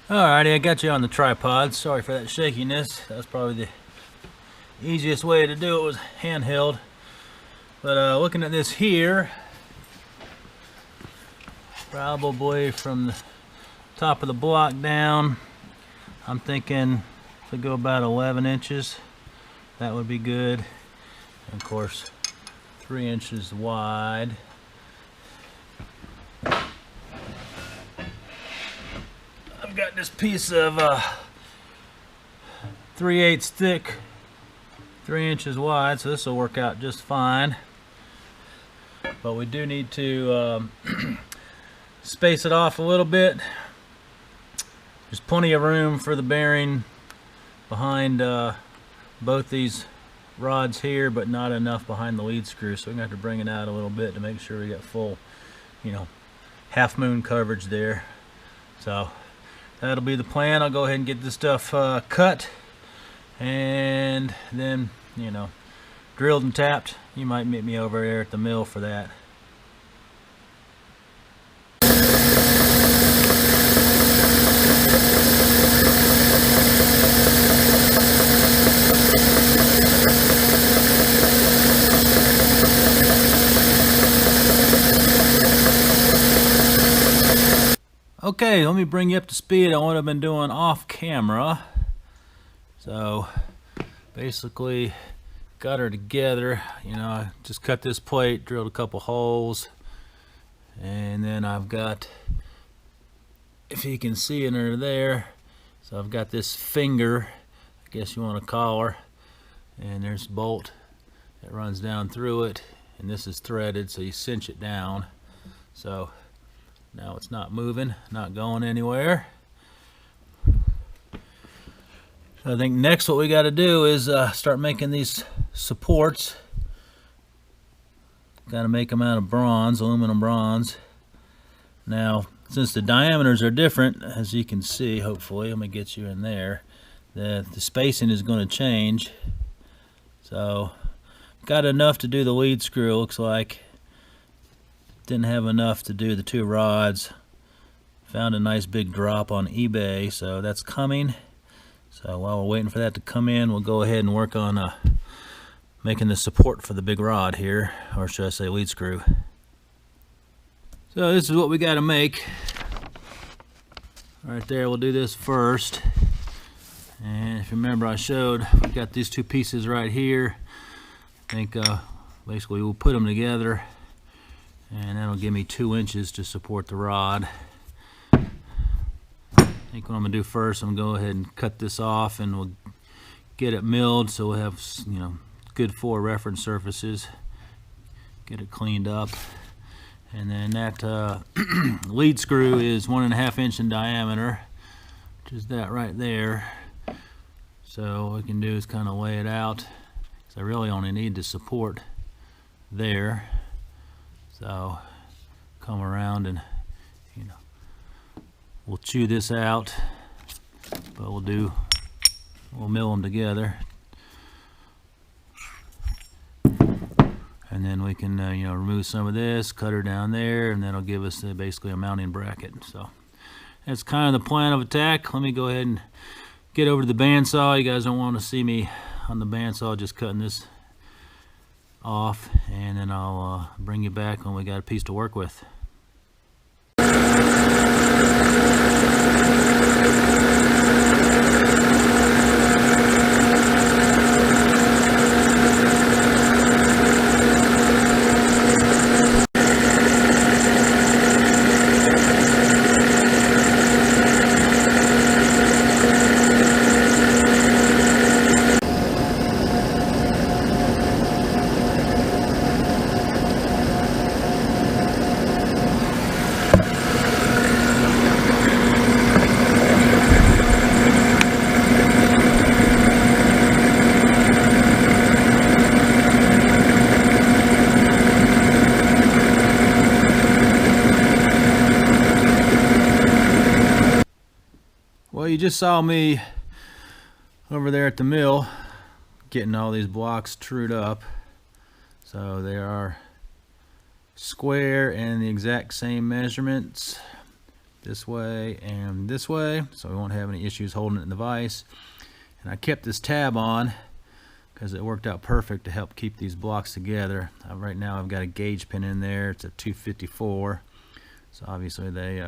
Alrighty, I got you on the tripod. Sorry for that shakiness. That's probably the easiest way to do it was handheld. But looking at this here, probably from the top of the block down, I'm thinking if we go about 11 inches, that would be good. And of course, 3 inches wide. I've got this piece of 3/8 thick, 3 inches wide, so this will work out just fine. But we do need to space it off a little bit. There's plenty of room for the bearing behind both these rods here, but not enough behind the lead screw, so we're going to have to bring it out a little bit to make sure we got full, half moon coverage there. So that'll be the plan. I'll go ahead and get this stuff cut and then, drilled and tapped. You might meet me over there at the mill for that. Okay, let me bring you up to speed on what I've been doing off camera. So basically got her together. I just cut this plate, drilled a couple holes, and then I've got, if you can see in her there, so I've got this finger, I guess you want to call her, and there's a bolt that runs down through it, and this is threaded, so you cinch it down. So now it's not moving, not going anywhere. So I think next what we got to do is start making these supports. Got to make them out of bronze, aluminum bronze. Now, since the diameters are different, as you can see, hopefully, let me get you in there, the spacing is going to change. So, got enough to do the lead screw, looks like. Didn't have enough to do the two rods. Found a nice big drop on eBay, so that's coming. So while we're waiting for that to come in, we'll go ahead and work on making the support for the big rod here, or should I say lead screw. So this is what we got to make. Right there, we'll do this first. And if you remember, I showed we've got these two pieces right here. I think basically we'll put them together, and that'll give me 2 inches to support the rod. I think what I'm going to do first, I'm going to go ahead and cut this off, and we'll get it milled so we'll have good 4 reference surfaces. Get it cleaned up. And then that lead screw is 1.5 inch in diameter, which is that right there. So what we can do is kind of lay it out, because I really only need the support there. So come around and we'll chew this out, but we'll mill them together, and then we can remove some of this, cut her down there, and that'll give us basically a mounting bracket. So that's kind of the plan of attack. Let me go ahead and get over to the bandsaw. You guys don't want to see me on the bandsaw just cutting this off, and then I'll bring you back when we got a piece to work with. Well, you just saw me over there at the mill getting all these blocks trued up. So they are square and the exact same measurements. this way and this way, so we won't have any issues holding it in the vise. And I kept this tab on because it worked out perfect to help keep these blocks together. Right now I've got a gauge pin in there. It's a 254, so obviously they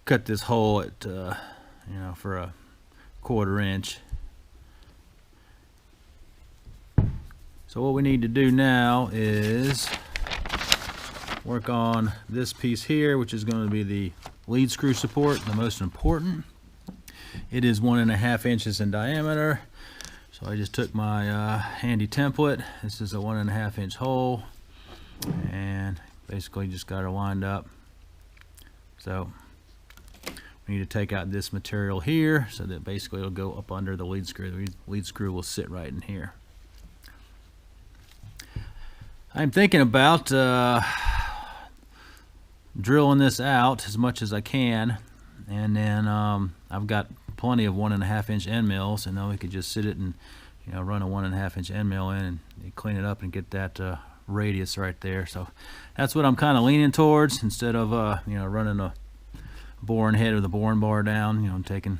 cut this hole at you know, for a 1/4 inch. So what we need to do now is work on this piece here, which is going to be the lead screw support, the most important. It is 1.5 inches in diameter. So I just took my handy template. This is a 1.5 inch hole, and basically just got it lined up. So we need to take out this material here so that basically it'll go up under the lead screw. The lead screw will sit right in here. I'm thinking about drilling this out as much as I can, and then I've got plenty of 1.5 inch end mills, and then we could just sit it and, you know, run a 1.5 inch end mill in and clean it up and get that radius right there. So that's what I'm kind of leaning towards, instead of you know, running a boring head or the boring bar down, you know, taking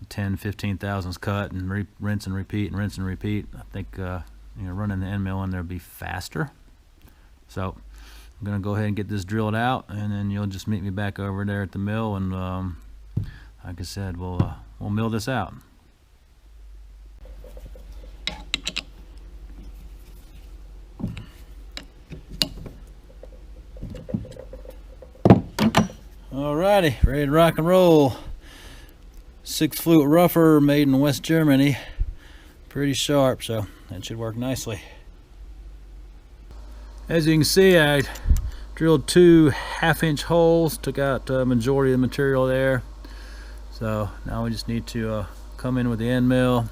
10 15 thousandths cut and rinse and repeat and rinse and repeat. I think you know, running the end mill in there would be faster. So I'm gonna go ahead and get this drilled out, and then you'll just meet me back over there at the mill, and like I said, we'll mill this out. Alrighty, ready to rock and roll. 6 flute rougher made in West Germany. Pretty sharp, so that should work nicely. As you can see, I drilled 2 1/2-inch holes, took out the majority of the material there. So now we just need to come in with the end mill.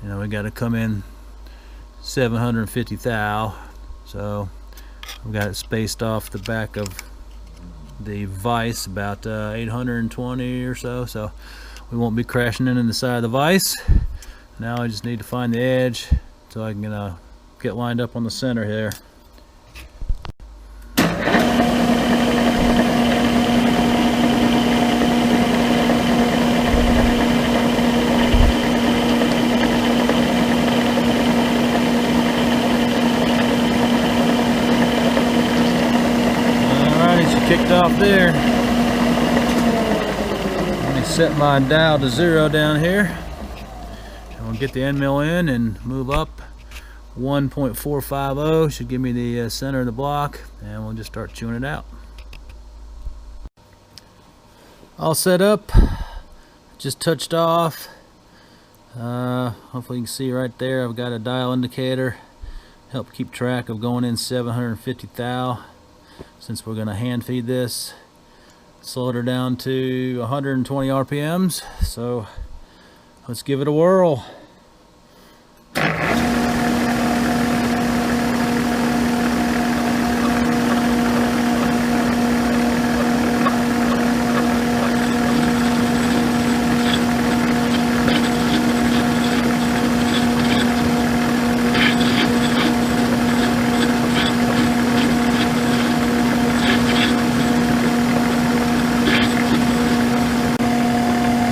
You know, we got to come in 750 thou. So we got it spaced off the back of the vise about 820 or so. So we won't be crashing in the side of the vise. Now I just need to find the edge so I can get lined up on the center here. Alrighty, she kicked off there. Let me set my dial to 0 down here. We'll get the end mill in and move up 1.450. Should give me the center of the block, and we'll just start chewing it out. All set up, just touched off. Hopefully you can see right there I've got a dial indicator, help keep track of going in 750 thou, since we're going to hand feed this. Slowed her down to 120 RPMs, so let's give it a whirl.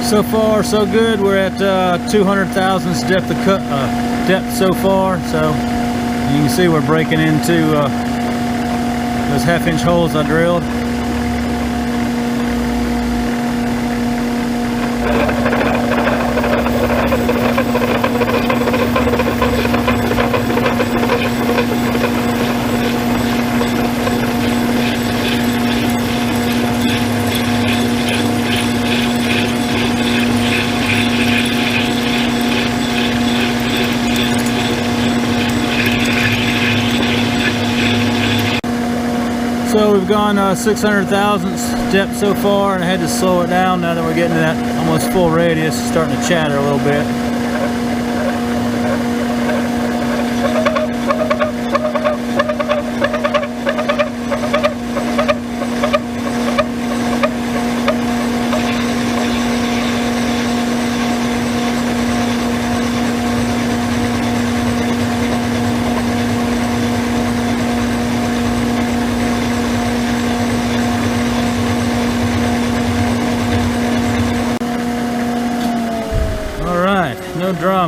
So far, so good. We're at 200 thousandths depth of depth so far. So you can see we're breaking into those 1/2-inch holes I drilled. So we've gone 600 thousandths depth so far, and I had to slow it down now that we're getting to that almost full radius. It's starting to chatter a little bit.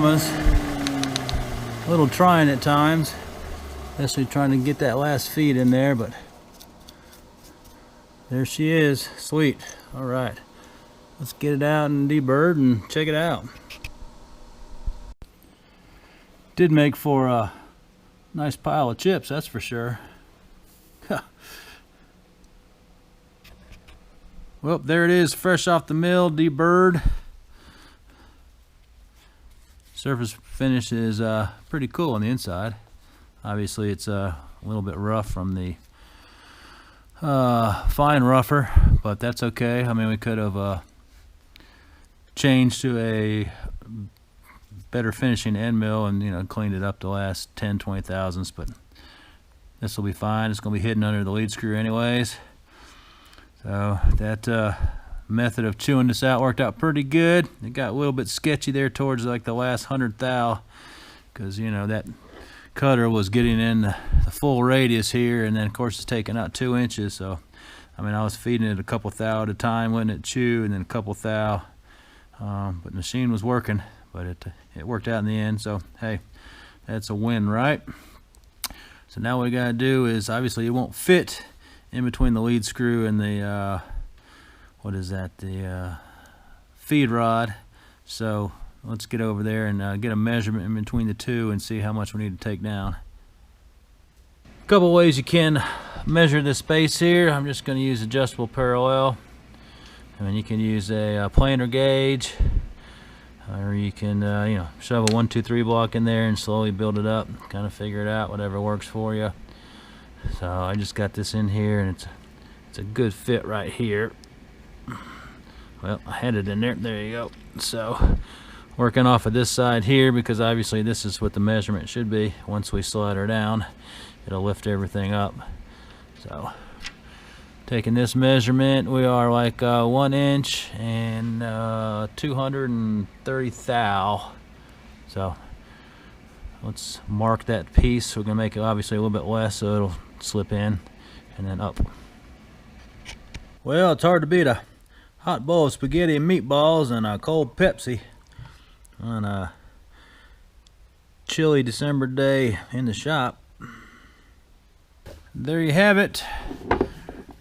mama's a little trying at times, especially trying to get that last feed in there, but there she is. Sweet. All right, let's get it out and debird and check it out. Did make for a nice pile of chips, that's for sure. Well, there it is, fresh off the mill, debird. Surface finish is pretty cool on the inside. Obviously it's a little bit rough from the fine rougher, but that's okay. I mean, we could have changed to a better finishing end mill and, you know, cleaned it up the last 10-20 thousandths, but this will be fine. It's going to be hidden under the lead screw anyways. So that method of chewing this out worked out pretty good. It got a little bit sketchy there towards like the last 100 thou, because, you know, that cutter was getting in the full radius here, and then of course it's taking out 2 inches. So I mean, I was feeding it a couple thou at a time, letting it chew, and then a couple thou, but the machine was working, but it worked out in the end. So hey, that's a win, right? So now what we gotta do is, obviously it won't fit in between the lead screw and the what is that, the feed rod. So let's get over there and get a measurement in between the two and see how much we need to take down. A couple ways you can measure the space here. I'm just going to use adjustable parallel. I mean, you can use a planer gauge, or you can you know, shove a 1, 2, 3 block in there and slowly build it up, kind of figure it out, whatever works for you. So I just got this in here, and it's a good fit right here. Well, I had it in there. There you go. So working off of this side here, because obviously this is what the measurement should be. Once we slide her down, it'll lift everything up. So taking this measurement, we are like 1 inch and 230 thou. So let's mark that piece. We're gonna make it obviously a little bit less, so it'll slip in and then up. Well, it's hard to beat a hot bowl of spaghetti and meatballs and a cold Pepsi on a chilly December day in the shop. There you have it.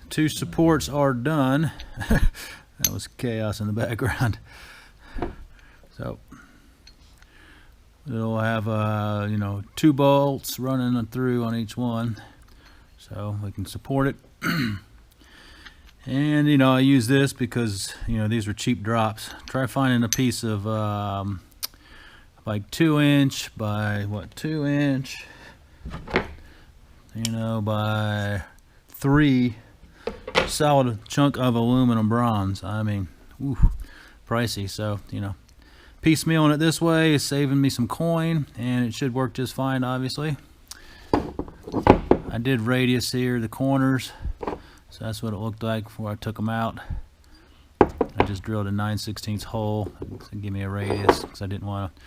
2 supports are done. That was chaos in the background. So it'll have you know, 2 bolts running through on each one, so we can support it. And you know, I use this because, you know, these are cheap drops. Try finding a piece of like 2 inch by what, 2 inch, you know, by 3 solid chunk of aluminum bronze. I mean, ooh, pricey. So, you know, piecemealing it this way is saving me some coin, and it should work just fine. Obviously I did radius here, the corners, so that's what it looked like before I took them out. I just drilled a 9/16 hole to give me a radius, because I didn't want to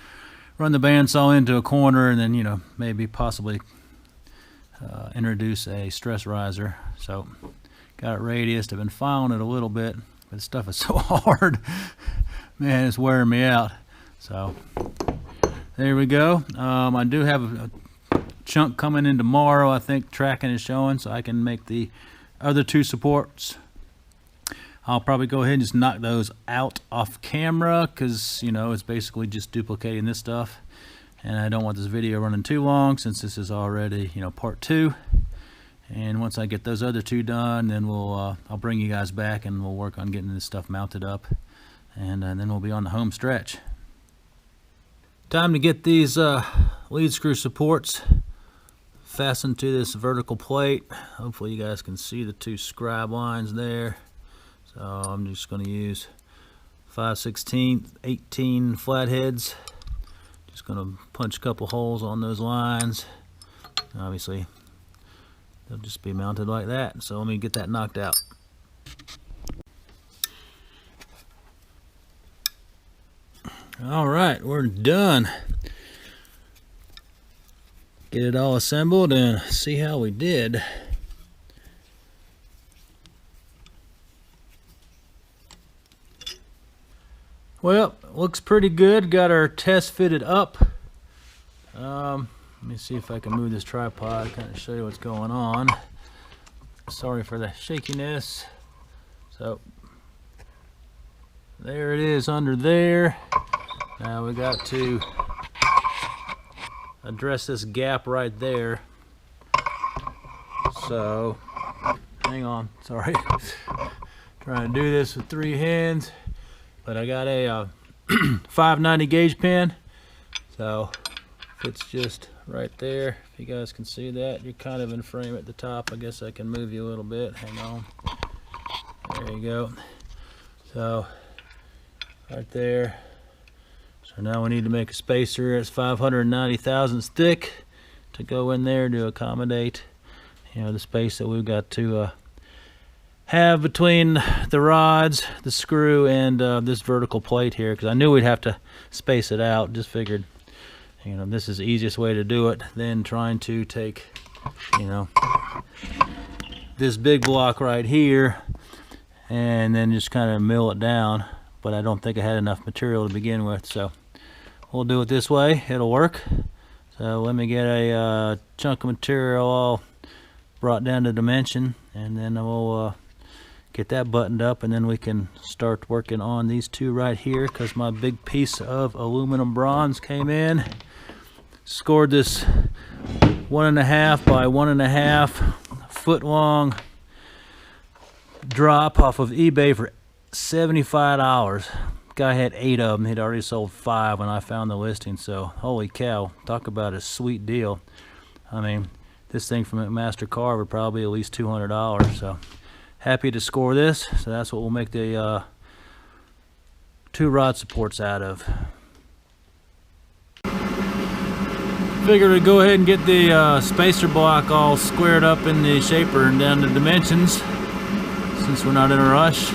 run the bandsaw into a corner and then, you know, maybe possibly introduce a stress riser. So got it radiused. I've been filing it a little bit, but this stuff is so hard. Man, it's wearing me out. So there we go. I do have a chunk coming in tomorrow. I think tracking is showing, so I can make the other 2 supports. I'll probably go ahead and just knock those out off camera, because, you know, it's basically just duplicating this stuff, and I don't want this video running too long, since this is already, you know, part 2. And once I get those other 2 done, then we'll I'll bring you guys back and we'll work on getting this stuff mounted up, and then we'll be on the home stretch. Time to get these lead screw supports fastened to this vertical plate. Hopefully you guys can see the 2 scribe lines there. So I'm just going to use 5/16 18 flatheads. Just going to punch a couple holes on those lines. Obviously they'll just be mounted like that. So let me get that knocked out. All right, we're done. Get it all assembled and see how we did. Well, looks pretty good. Got our test fitted up. Let me see if I can move this tripod, kind of show you what's going on. Sorry for the shakiness. So there it is under there. Now we got to address this gap right there. So hang on, sorry. Trying to do this with 3 hands, but I got a 590 gauge pin, so it's just right there. If you guys can see that, you're kind of in frame at the top. I guess I can move you a little bit. Hang on. There you go. So right there. So now we need to make a spacer. It's 590 thousandths thick to go in there to accommodate, you know, the space that we've got to have between the rods, the screw, and this vertical plate here, because I knew we'd have to space it out. Just figured, you know, this is the easiest way to do it than trying to take, you know, this big block right here and then just kind of mill it down. But I don't think I had enough material to begin with, so we'll do it this way. It'll work. So let me get a chunk of material all brought down to dimension, and then we'll get that buttoned up, and then we can start working on these two right here, because my big piece of aluminum bronze came in. Scored this 1.5 by 1.5 foot long drop off of eBay for $75. Guy had 8 of them. He'd already sold 5 when I found the listing, so holy cow, talk about a sweet deal. I mean, this thing from McMaster Carver probably at least $200, so happy to score this. So that's what we'll make the 2 rod supports out of. Figured we'd go ahead and get the spacer block all squared up in the shaper and down to dimensions, since we're not in a rush.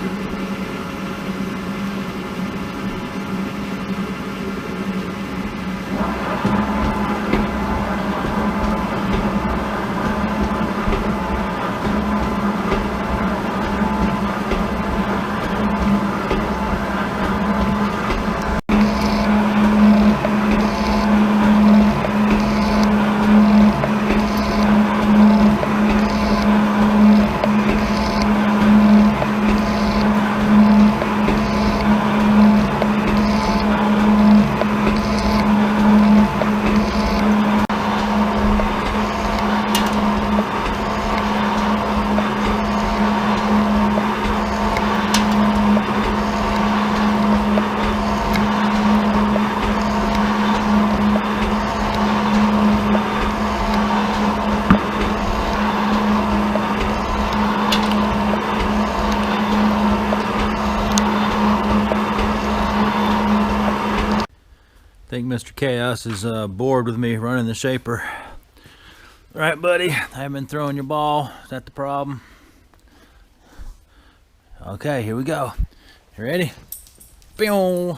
I think Mr. Chaos is bored with me running the shaper. Right, buddy? I haven't been throwing your ball. Is that the problem? Okay, here we go. You ready? Boom!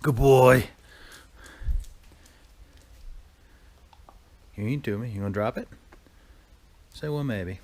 Good boy. You ain't to me. You gonna drop it? Say well, maybe.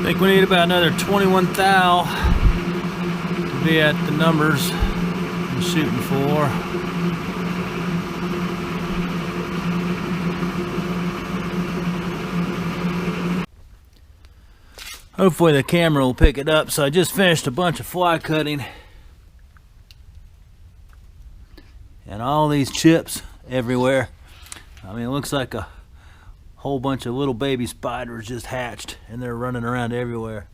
I think we need about another 21 thou to be at the numbers I'm shooting for. Hopefully the camera will pick it up. So I just finished a bunch of fly cutting. And all these chips everywhere. I mean, it looks like a whole bunch of little baby spiders just hatched and they're running around everywhere.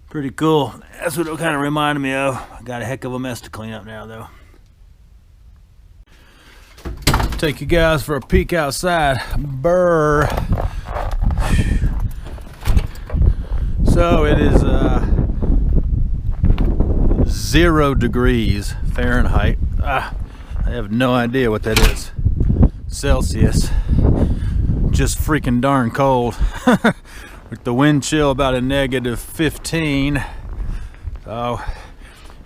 Pretty cool. That's what it kind of reminded me of. I got a heck of a mess to clean up now, though. Take you guys for a peek outside. Brr. So it is 0 degrees Fahrenheit. I have no idea what that is. Celsius. Just freaking darn cold. With the wind chill about a -15. So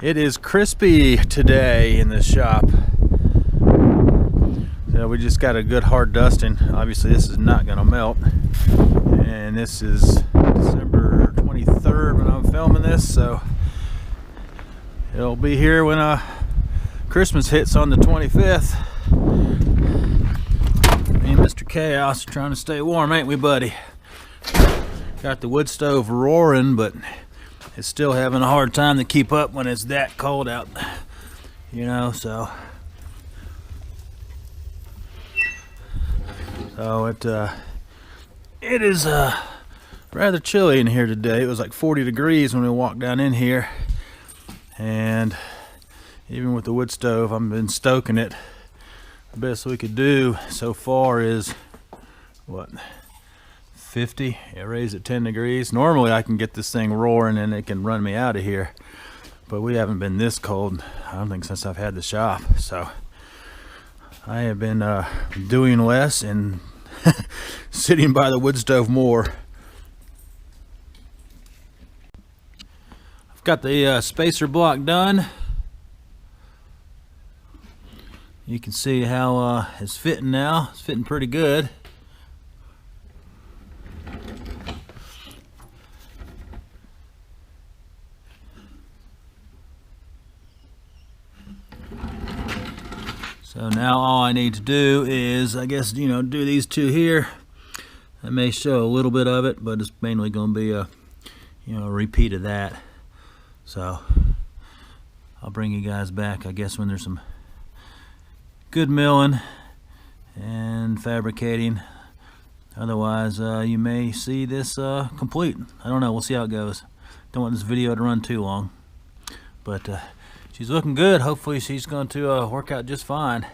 it is crispy today in the shop. So we just got a good hard dusting. Obviously this is not gonna melt. And this is December 23rd when I'm filming this, so it'll be here when Christmas hits on the 25th. Me and Mr. Chaos are trying to stay warm, ain't we, buddy? Got the wood stove roaring, but it's still having a hard time to keep up when it's that cold out, you know, so it is rather chilly in here today. It was like 40 degrees when we walked down in here, and even with the wood stove, I've been stoking it. The best we could do so far is what, 50. It raised at 10 degrees. Normally I can get this thing roaring and it can run me out of here, but we haven't been this cold, I don't think, since I've had the shop. So I have been doing less and sitting by the wood stove more. I've got the spacer block done. You can see how it's fitting now. It's fitting pretty good. So now all I need to do is, I guess, you know, do these two here. I may show a little bit of it, but it's mainly going to be a, you know, a repeat of that. So I'll bring you guys back, I guess, when there's some good milling and fabricating. Otherwise, you may see this complete. I don't know. We'll see how it goes. Don't want this video to run too long, but she's looking good. Hopefully she's going to work out just fine.